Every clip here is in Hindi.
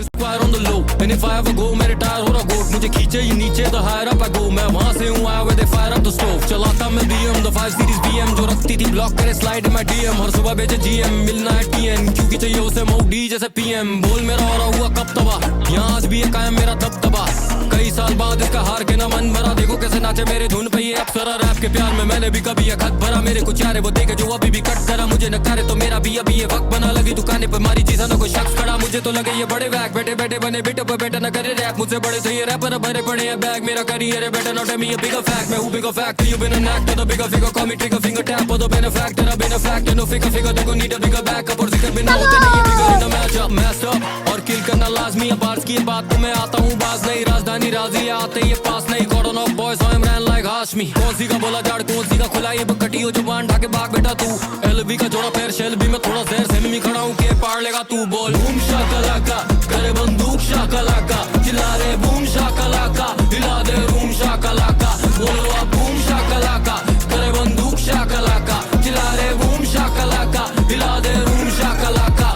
Square on the low, and if I ever go मैं रिटायर हो रहा गोट, मुझे खींचे ही नीचे the higher up I go, मैं वहाँ से हूँ आया where they fire up the stove, चलाता मैं BM the 5 series BM जो रखती थी ब्लॉक करे slide in my DM, हर सुबह भेजे GM मिलना है TN क्योंकि चाहिए उसे मोडी जैसे PM, बोल मेरा हो रहा हुआ कब तबाह, यहाँ आज भी है कायम मेरा दबदबा, कई साल बाद इसका हार के ना मन भरा, देखो कैसे नाचे मेरे धुन पे ये अप्सरा, रैप के प्यार में मैंने भी कभी एक हद भरा, मेरे कुछ यार वो देखे जो अभी भी कट करा, मुझे नकारे तो मेरा भी अभी ये वक्त बना, लगी दुकाने पे मारी चीज़ ना कोई शख्स खड़ा, मुझे तो लगे ये बड़े वैक बैठे बैठे बने बिट पे बेटा न करे रैप, मुझसे बड़े सही रैपर भरे पड़े हैं बैग, मेरा करियर है better not me a bigger fact, मैं हूँ bigger fact, you been an actor the bigger figure call me trigger finger tap the benefactor I've been a factor no figure figure देखो नीड अ बिगर बैकअप और जिक्र बिना होते नहीं है bigger in a matchup messed up और किल करना लाजमी है, बार्स की बात तो मैं आता हूँ बाज नहीं, राजधानी राजी आते ये पास नहीं, cordon of boys I am rain like Hashmi, कौन सी का बोला जाड़ कौन सी का खुला ये बकटी हो जुबान ढाके भाग बेटा तू, एलवी का जोड़ा पैर शेल भी मैं थोड़ा जहर से मी खड़ा हूँ के पार लेगा तू, बोल बूम शाकलाका करे बंदूक शाकलाका, चिल्ला रे बूम शाकलाका, हिला दे रूम शाकलाका, बोलो अब बूम शाकलाका करे बंदूक शाकलाका, चिल्ला रे बूम शाकलाका, हिला दे रूम शाकलाका,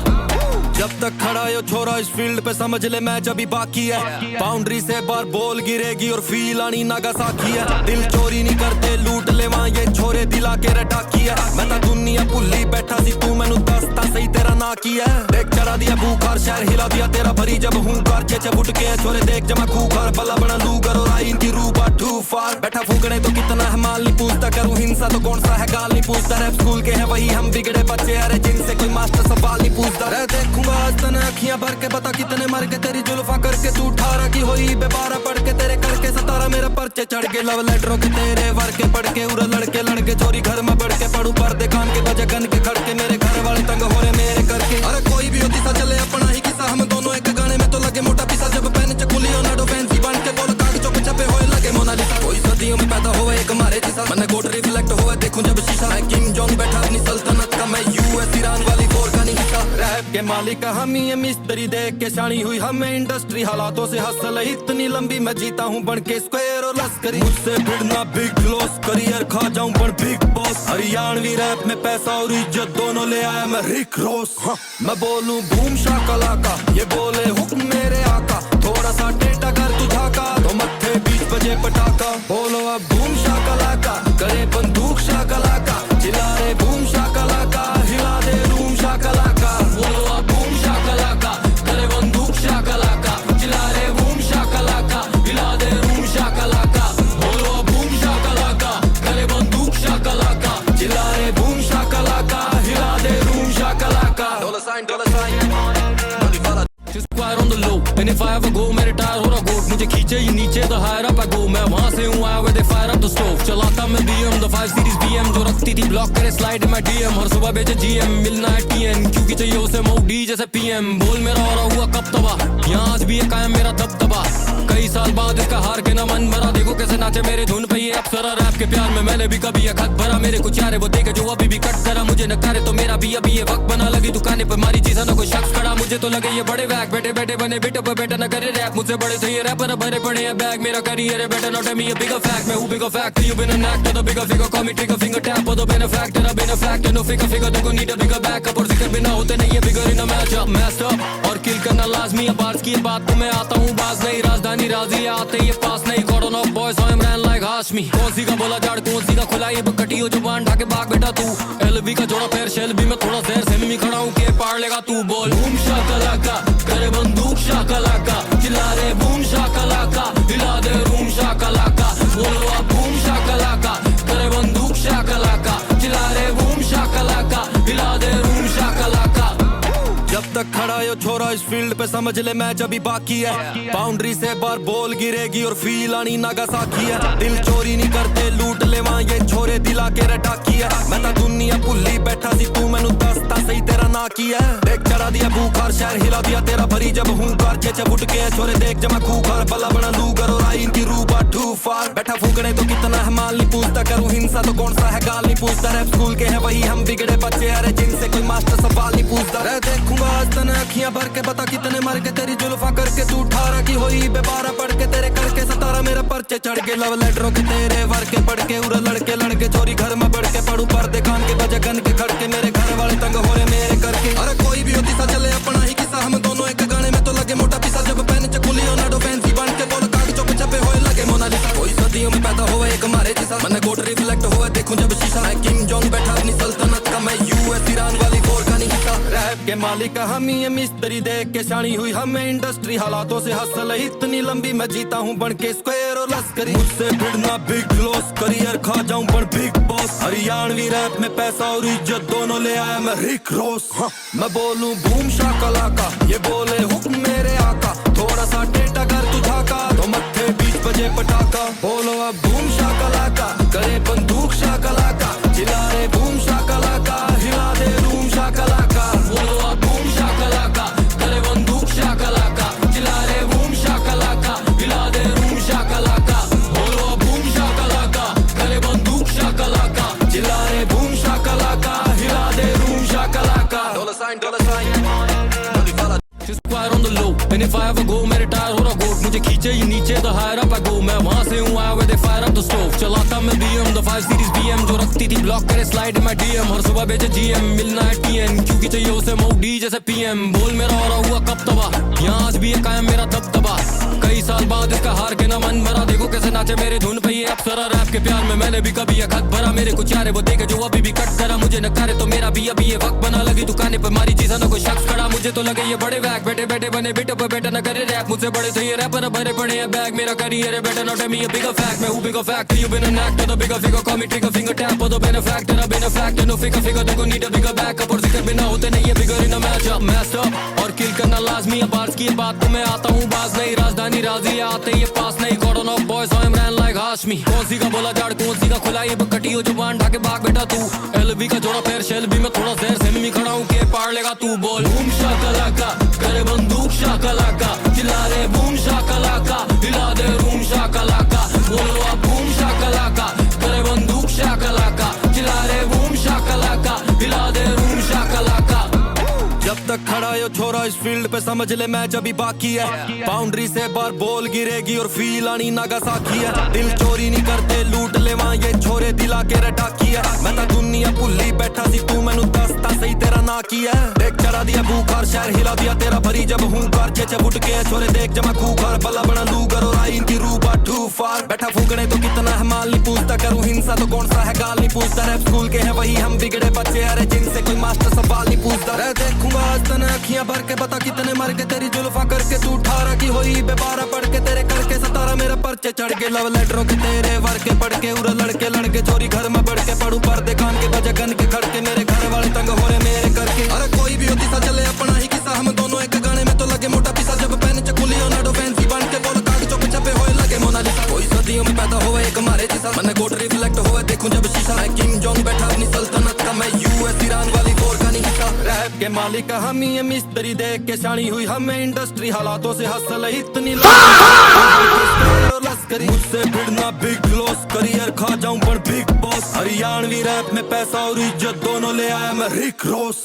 जब तक खड़ा यो छोरा इस फील्ड पे समझ ले मैच अभी बाकी है, बाउंड्री से बार बॉल गिरेगी और फील आनी नागासाकी है, दिल चोरी नहीं करते लूट ले वहाँ ये छोरे दिला के रटाकी है, मैं ता दुनिया भुल्ली बैठा सी तू मैनू दसता सही तेरा ना की है, देख चढ़ा दिया बुखार शहर हिला दिया तेरा भरी जब हूँ कार चे बुट के छोरे देख जमा खूखार बल्ला बना लूगर और आई इनकी रूबा टू फार, बैठा फूकने तो कितना है माल नहीं पूछता, करूँ हिंसा तो कौन सा है गाल नहीं पूछता, रैप स्कूल के हैं वही हम बिगड़े बच्चे अरे जिनसे कोई मास्टर सवाल नहीं पूछता, रे देखूंगा आज तने अखियां भर के बता कितने मर के तेरी जुल्फा करके तू 18 की होई बेबारा पढ़ के तेरे करके 17 मेरे पर्चे चढ़ के लव लेटरों के तेरे वर के पढ़ के उड़ा लड़के लड़के चोरी घर में बढ़ के पढ़ू पर्दे कान के बजे गन के खड़के, मेरे घर वाले तंग हो रहे मेरे करके, अरे कोई भी होती सा चले अपना ही किस्सा, हम दोनों एक गाने में तो लगे मोटा पिसा, जब पेन चकुली नाडो फैंसी बन के बोल कागजों पे छपे हुए लगे मोनालिसा, कोई सदियों में पैदा हुआ एक हमारे जैसा, मैंने कोट रिफ्लेक्ट हुआ देखूं जब शीशा, मैं किंग जॉन बैठा अपनी सल्तनत का, मैं यूएस ईरान वाली फोर का नहीं हिस्सा, रैप के मालिक हम ही मिस्त्री देख के शानी हुई हमें इंडस्ट्री हालातों से हसल इतनी लंबी, मैं जीता हूँ बन के स्क्वायर और लश्करी, मुझसे भिड़ना बिग लॉस करियर खा जाऊं पर बिग बॉस, हरियाणवी रैप में पैसा और इज्जत दोनों ले आया मैं रिक रॉस, मैं बोलूं बूम शाकलाका ये बोले हुक्म मेरे आका, थोड़ा सा टेढ़ा कर तू झाका तो मत्थे 20 बजे पटाखा, बोलो अब बूम शाकलाका करे बंदूक शाकलाका, चिल्ला रे बूम शाकलाका हिला दे रूम शाकलाका, बोलो अब बूम शाकलाका करे बंदूक शाकलाका, चिल्ला रे बूम शाकलाका, हिला दे रूम शाकलाका, बोलो अब बूम शाकलाका करे बंदूक शाकलाका, चिल्ला रे बूम शाकलाका, हिला दे room shakalaka, dollar sign Square on the low, and if I ever go मैं रिटायर हो रहा गोट, मुझे खींचे ही नीचे the higher up I go, मैं वहाँ से हूँ आया where they fire up the stove, चलाता मैं BM the 5 series BM जो रखती थी ब्लॉक करे slide in my DM, हर सुबह भेजे GM मिलना है TN क्योंकि चाहिए उसे मोडी जैसे PM, बोल मेरा हो रहा हुआ कब तबाह, यहाँ आज भी है कायम मेरा दबदबा, कई साल बाद इसका हार के ना मन भरा, देखो कैसे नाचे मेरे धुन पे ये अप्सरा, रैप के प्यार में मैंने भी कभी एक हद भरा, मेरे कुछ यार वो देखे जो अभी भी कट करा, मुझे नकारे तो मेरा भी अभी ये वक्त बना, लगी दुकाने पे मारी चीज़ ना कोई शख्स खड़ा, मुझे तो लगे ये बड़े वैक बैठे बैठे बने बिट पे बेटा न करे रैप, मुझसे बड़े सही रैपर भरे पड़े हैं बैग, मेरा करियर है better not me a bigger fact, मैं हूँ bigger fact, you been an actor the bigger figure call me trigger finger tap the benefactor I've been a factor no figure figure देखो नीड अ बिगर बैकअप और जिक्र बिना होते नहीं है bigger in a matchup messed up और किल करना लाजमी है, बार्स की बात तो मैं आता हूँ बाज नहीं, राजधानी राजी आते ये पास नहीं, cordon of boys I am rain like Hashmi, कौन सी का बोला जाड़ कौन सी का खुला ये बकटी हो जुबान ढाके भाग बेटा तू, एलवी का जोड़ा पैर शेल भी मैं थोड़ा जहर से मी खड़ा हूँ के पार लेगा तू, बोल बूम शाकलाका करे बंदूक शाकलाका, चिल्ला रे बूम शाकलाका हिला दे रूम शाकलाका, बोलो अब बूम शाकलाका करे बंदूक शाकलाका, चिल्ला रे बूम शाकलाका हिला दे रूम शाकलाका, जब तक खड़ा यो छोरा इस फील्ड पे समझ ले मैच अभी बाकी है, बाउंड्री से बार बॉल गिरेगी और फील आनी नागासाकी है, दिल चोरी नहीं करते लूट ले वहाँ ये छोरे दिला के रटाकी है, मैं ता दुनिया भुल्ली बैठा सी तू मैनू दसता सही तेरा ना की है, देख चढ़ा दिया बुखार शहर हिला दिया तेरा भरी जब हूँ कार चे बुट के छोरे देख जमा खूखार बल्ला बना लूगर और आई इनकी रूबा टू फार, बैठा फूकने तो कितना है माल नहीं पूछता, करूँ हिंसा तो कौन सा है गाल नहीं पूछता, रैप स्कूल के हैं वही हम बिगड़े बच्चे अरे जिनसे कोई मास्टर सवाल नहीं पूछता, रे देखूंगा आज तने अखियां भर के बता कितने मर के तेरी जुल्फा करके तू 18 की होई बेबारा पढ़ के तेरे करके 17 मेरे पर्चे चढ़ के लव लेटरों के तेरे वर के पढ़ के उड़ा लड़के लड़के चोरी घर में बढ़ के पढ़ू पर्दे कान के बजे गन के खड़के, मेरे घर वाले तंग हो रहे मेरे करके, अरे कोई भी होती सा चले अपना ही किस्सा, हम दोनों एक गाने में तो लगे मोटा मालिक हम ही ये मिस्त्री देख के शानी हुई हमें इंडस्ट्री हालातों से हसल इतनी लंबी मैं जीता हूँ बन के स्क्वायर और लश्करी मुझसे भिड़ना बिग लॉस करियर खा जाऊं पर बिग बॉस हरियाणवी रैप में पैसा और इज्जत दोनों ले आया मैं रिक रॉस मैं बोलूं बूम शाकला का ये बोले हुक्म मेरे आका थोड़ा सा टेढ़ा कर तुझा का तो मत्थे 20 बजे पटाखा बोलो अब बूम शाकला का करे बंदूक शाकला का चिल्ला रे बूम शाकला का हिला दे रूम शाकला का बोलो अब बूम शाकला का करे बंदूक शाकला का चिल्ला रे बूम शाकला का हिला दे रूम शाकला का बोलो अब बूम शाकला का करे बंदूक शाकला का चिल्ला रे बूम शाकला का हिला दे रूम शाकला का dollar sign Square on the low, and if I ever go, मैं retire हो रहा गोट मुझे खींचे ही नीचे the higher up I go मैं वहाँ से हूँ आया where they fire up the stove चलाता मैं BM the 5 series BM जो रखती थी ब्लॉक करे slide in my DM हर सुबह बेचे GM मिलना है TN क्योंकि चाहिए उसे MOD जैसे PM बोल मेरा हो रहा हुआ कब तबाह यहाँ आज भी है कायम मेरा दबदबा कई साल बाद इसका हार के ना मन भरा देखो कैसे नाचे मेरे धुन पे ये अप्सरा रैप के प्यार में मैंने भी कभी ये खत भरा मेरे कुछ यारे वो देखे जो अभी भी कट करा मुझे न करे तो मेरा भी अभी ये वक्त बना लगी दुकाने पर मारी चीज़ा न कोई शख्स खड़ा मुझे तो लगे ये बड़े बैग बैठे बैठे बने बिटो पे बैठा न करे रैप मुझसे बड़े थे ये रैपर भरे पड़े हैं बैग मेरा करियर है better not me a bigger fact मैं हूँ bigger fact you been an actor the bigger figure call me trigger finger tap or the benefactor I've been a factor no figure देखो need a bigger backup और जिक्र बिना होते नहीं है bigger in a matchup messed up और kill करना लाजमी है बार्स की बात तो मैं आता हूँ बाज नहीं राजधानी राजी आते ये पास नहीं cordon off boys so I'm ran like Hashmi कौन सी का बोला जाड़ कौन सी का खुला ये बकटी हो जुबान ढाके भाग बेटा तू LV का जोड़ा पैर शेल भी मैं थोड़ा देर से मी खड़ा हूँ के पार लेगा तू बोल बूम शाकलाका करे बंदूक शाकलाका चिल्ला रे बूम शाकलाका हिला दे रूम शाकलाका बोलो अब बूम शाकलाका करे बंदूक शाकलाका चिल्ला रे बूम शाकलाका हिला दे रूम शाकलाका जब तक खड़ा यो छोरा इस फील्ड पे समझ ले मैच अभी बाकी है बाउंड्री से बार बॉल गिरेगी और फील आनी नागासाकी है दिल चोरी नहीं करते लूट ले वहाँ ये छोरे दिला के रटाकी है मैं तो दुनिया भुल्ली बैठा सी तू मैनू दसता सही तेरा ना की है देख चढ़ा दिया भूखार शहर हिला दिया तेरा भरी जब हूँ कार चेचे बुट के छोरे देख जमा खूखार बल्ला बना लूगर और आई इनकी रूबा टू फार बैठा फूकने तो कितना है माल नहीं पूछता करूँ हिंसा तो कौन सा है गाल नहीं पूछता रैप स्कूल के है वही हम बिगड़े बच्चे अरे जिनसे कोई मास्टर सवाल नहीं पूछता रह देखूंगा आज तने अखियां भर के पता कितने मर के तेरी जुल्फा करके तू 18 की होई बेबारा पढ़ के तेरे करके 17 मेरे पर्चे चढ़ के लव लेटरों के तेरे वर के पढ़ के उरा लड़के चोरी घर में बढ़ के पढ़ू पर्दे कान के बजे गन के खड़के मेरे घर वाले तंग हो रहे मेरे करके अरे कोई भी होती सा चले अपना ही किस्सा हम दोनों एक गाने में तो लगे मोटा पिसा जब पहने चकुली ओनाडो फैंसी बन के बोल कागजों पे छपे होए लगे मोनालिसा कोई सदियों में पैदा हुआ एक हमारे जैसा मैंने कोट रिफ्लेक्ट हुआ देखूं जब शीशा है किंग जोंग बैठा अपनी सल्तनत का मैं यूएस ईरान वाली फोर का नहीं हिस्सा रैप के मालिक हम ही ये मिस्त्री देख के शानी हुई हमें इंडस्ट्री हालातों से हसल इतनी लश्करी मुझसे भिड़ना बिग लॉस करियर खा जाऊं पर बिग बॉस हरियाणवी रैप में पैसा और इज्जत दोनों ले आया मैं रिक रॉस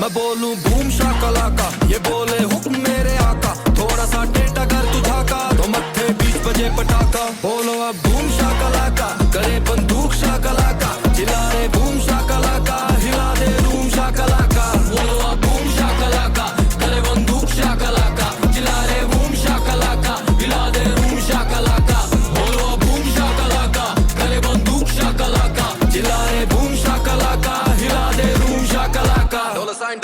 मैं बोलूं बूम शाकला का ये बोले हुक्म मेरे आका थोड़ा सा टेढ़ा कर तुझा का तो मत्थे 20 बजे पटाखा बोलो अब बूम शाकला का करे बंदूक शाकला का चिल्ला रे बूम शाकला का हिला दे रूम शाकला का बोलो अब बूम शाकला का करे बंदूक शाकला का चिल्ला रे बूम शाकला का हिला दे रूम शाकला का बोलो अब बूम शाकला का करे बंदूक शाकला का चिल्ला रे बूम शाकला का हिला दे रूम शाकला का dollar sign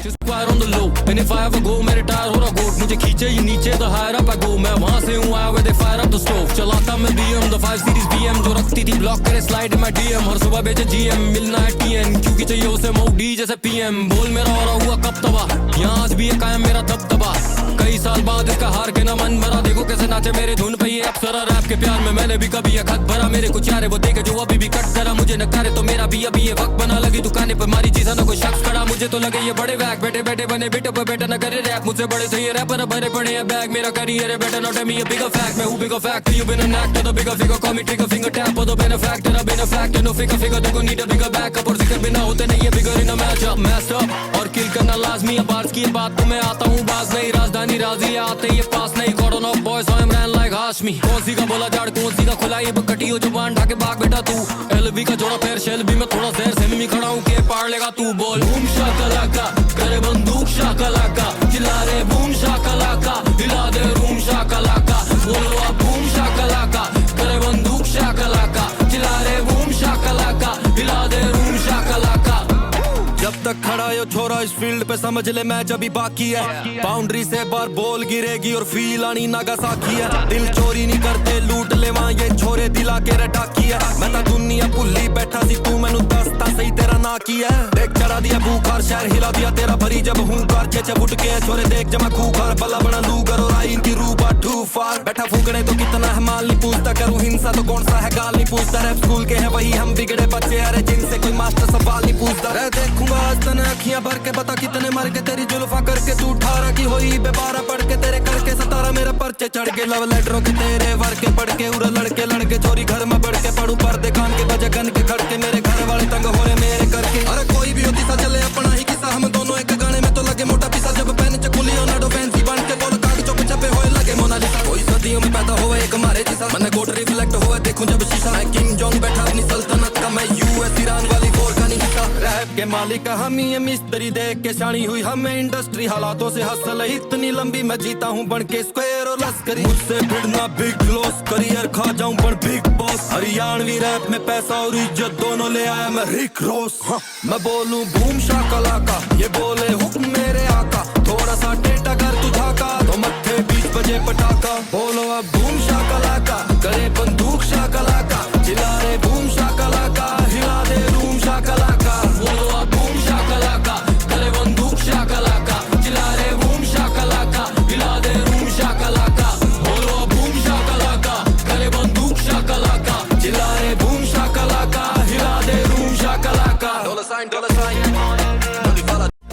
Square on the low, and if I ever go, मैं retire हो रहा गोट मुझे खींचे ही नीचे the higher up I go मैं वहाँ से हूँ आया where they fire up the stove चलाता मैं BM the 5 series BM जो रखती थी ब्लॉक करे slide in my DM हर सुबह बेचे GM मिलना है TN क्योंकि चाहिए उसे MOD जैसे PM बोल मेरा हो रहा हुआ कब तबाह यहाँ आज भी है कायम मेरा दबदबा कई साल बाद इसका हार के ना मन भरा देखो कैसे नाचे मेरे धुन पे ये अप्सरा रैप के प्यार में मैंने भी कभी ये खत भरा मेरे कुछ यारे वो देखे जो अभी भी कट करा मुझे न करे तो मेरा भी अभी ये वक्त बना लगी दुकाने पर मारी चीज़ा न कोई शख्स खड़ा मुझे तो लगे ये बड़े बैग बैठे बैठे बने बिटो पे बैठा न करे रैप मुझसे बड़े थे ये रैपर भरे पड़े हैं बैग मेरा करियर है better not me a bigger fact मैं हूँ bigger fact you been an actor the bigger figure call me trigger finger tap or the benefactor I've been a factor no figure देखो need a bigger backup और जिक्र बिना होते नहीं है bigger in a matchup messed up और kill करना लाजमी है बार्स की बात तो मैं आता हूँ बाज नहीं राजधानी राजी आते ये पास नहीं cordon off boys so I'm ran like Hashmi कौन सी का बोला जाड़ कौन सी का खुला ये बकटी हो जुबान ढाके भाग बेटा तू LV का जोड़ा पैर शेल भी मैं थोड़ा देर से मी खड़ा हूँ के पार लेगा तू बोल बूम शाकलाका करे बंदूक शाकलाका चिल्ला रे बूम शाकलाका हिला दे रूम शाकलाका बोलो अब बूम शाकलाका करे बंदूक शाकलाका चिल्ला रे बूम शाकलाका हिला दे रूम शाकलाका जब तक खड़ा यो छोरा इस फील्ड पे समझ ले मैच अभी बाकी है बाउंड्री से बार बॉल गिरेगी और फील आनी नागासाकी है दिल चोरी नहीं करते लूट ले वहां ये छोरे दिला के रटाकी है मैं तो दुनिया भुल्ली बैठा सी तू मैनू दसता सही तेरा ना की है देख चढ़ा दिया बुखार शहर हिला दिया तेरा भरी जब हूं कार चे उठ के छोरे देख जमा खूखार बल्ला बना लूगर और आई इनकी रूबा टू फार बैठा फूकने तो कितना है माल नहीं पूछता करूं हिंसा तो कौन सा है गाल नहीं पूछता रैप स्कूल के हैं वही हम बिगड़े बच्चे अरे जिनसे कोई मास्टर सवाल नहीं पूछता रे देखूंगा आज तने अखियां भर के बता कितने मर के तेरी जुल्फा करके तू 18 की होई बेबारा पढ़ के तेरे करके 17 मेरे पर्चे चढ़ के लव लेटरों के तेरे वर के पढ़ के उड़ लड़के चोरी घर में बढ़ के पढ़ू पर्दे कान के बजे गन के खड़के मेरे घर वाले तंग हो रहे मेरे करके अरे कोई भी होती सा चले अपना ही किस्सा हम दोनों एक गाने में तो लगे मोटा पिसा जब पहन चकुली ओनाडो फैंसी बन के बोल काग चुप छपे होए लगे मोनालिसा कोई सदियों में पैदा हुए एक हमारे जैसा मन गोट रिफ्लेक्ट हुए देखूं जब शीशा मैं किंग जोंग बैठा अपनी सल्तनत का मैं यूएस ईरान वाली वॉर का नहीं हिस्सा रैप के मालिक हम ही मिस्त्री देख के शानी हुई हमें इंडस्ट्री हालातों से हसल इतनी लंबी मैं जीता हूं बन के स्क्वायर और लश्करी मुझसे भिड़ना बिग लॉस करियर खा जाऊं पर बिग बॉस हरियाणवी रैप में पैसा और इज्जत दोनों ले आया मैं रिक रॉस मैं बोलूं बूम शाकला का ये बोले हुक्म मेरे आका थोड़ा सा टेटा कर तू झाका तो मत्थे 20 बजे पटाखा बोलो अब बूम शाकला का करे बंदूक शाकला का चिल्ला रे बूम शाकला का हिला दे रूम शाकला का बोलो अब बूम शाकलाका करे बंदूक शाकलाका चिल्ला रे बूम शाकलाका हिला दे रूम शाकलाका बोलो अब बूम शाकलाका करे बंदूक शाकलाका चिल्ला रे बूम शाकलाका हिला दे room shakalaka dollar sign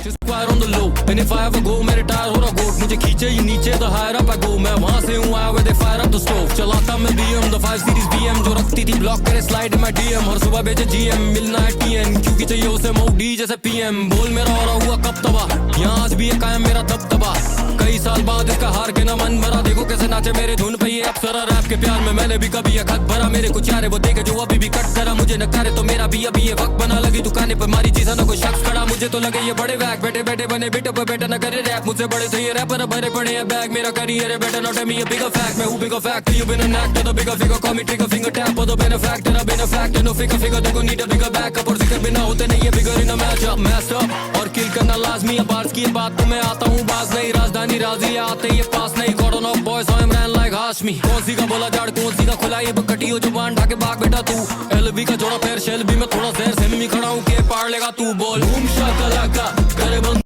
Just quiet on the low and if I ever go मैं रिटायर हो रहा गोट मुझे खींचे ही नीचे the higher up I go मैं वहां से हूँ आया where they fire up the stove चलाता मैं BM the 5 series BM जो रखती थी ब्लॉक करे slide in my DM हर सुबह बेचे GM मिलना है TN क्योंकि चाहिए उसे मोडी जैसे PM बोल मेरा हो रहा हुआ कब तबाह यहाँ आज भी है कायम मेरा दबदबा कई साल बाद इसका हार के ना मन भरा देखो कैसे नाचे मेरे धुन पे ये अप्सरा रैप के प्यार में मैंने भी कभी ये खत भरा मेरे कुछ यारे वो देखे जो अभी भी कट करा मुझे न करे तो मेरा भी अभी ये वक्त बना लगी दुकाने पर मारी चीज़ ना कोई शख्स खड़ा मुझे तो लगे ये बड़े बैग बैठे बैठे बने बिट पे बेटा न करे रैप मुझसे बड़े थे ये रैपर भरे पड़े हैं बैग मेरा करियर है बेटा not me a bigger fact मैं हूँ bigger fact you been an actor the bigger figure call me trigger finger tap or the benefactor I've been a factor no figure they gon' need a bigger backup और जिक्र बिना होते नहीं है bigger in a matchup messed up और kill करना लाजमी है बार्स की बात तो मैं आता हूँ बाज नहीं राजधानी राजी आते ये पास नहीं god of boys I am rain like Hashmi कौन सी का बोला जाड़ कौन सी का खुला ये बकटी हो जुबान ढाके भाग बेटा तू एलबी का जोड़ा पैर शेल भी मैं थोड़ा जहर से मी खड़ा हूँ के पार लेगा तू बोल बूम शाकलाका करे बंदूक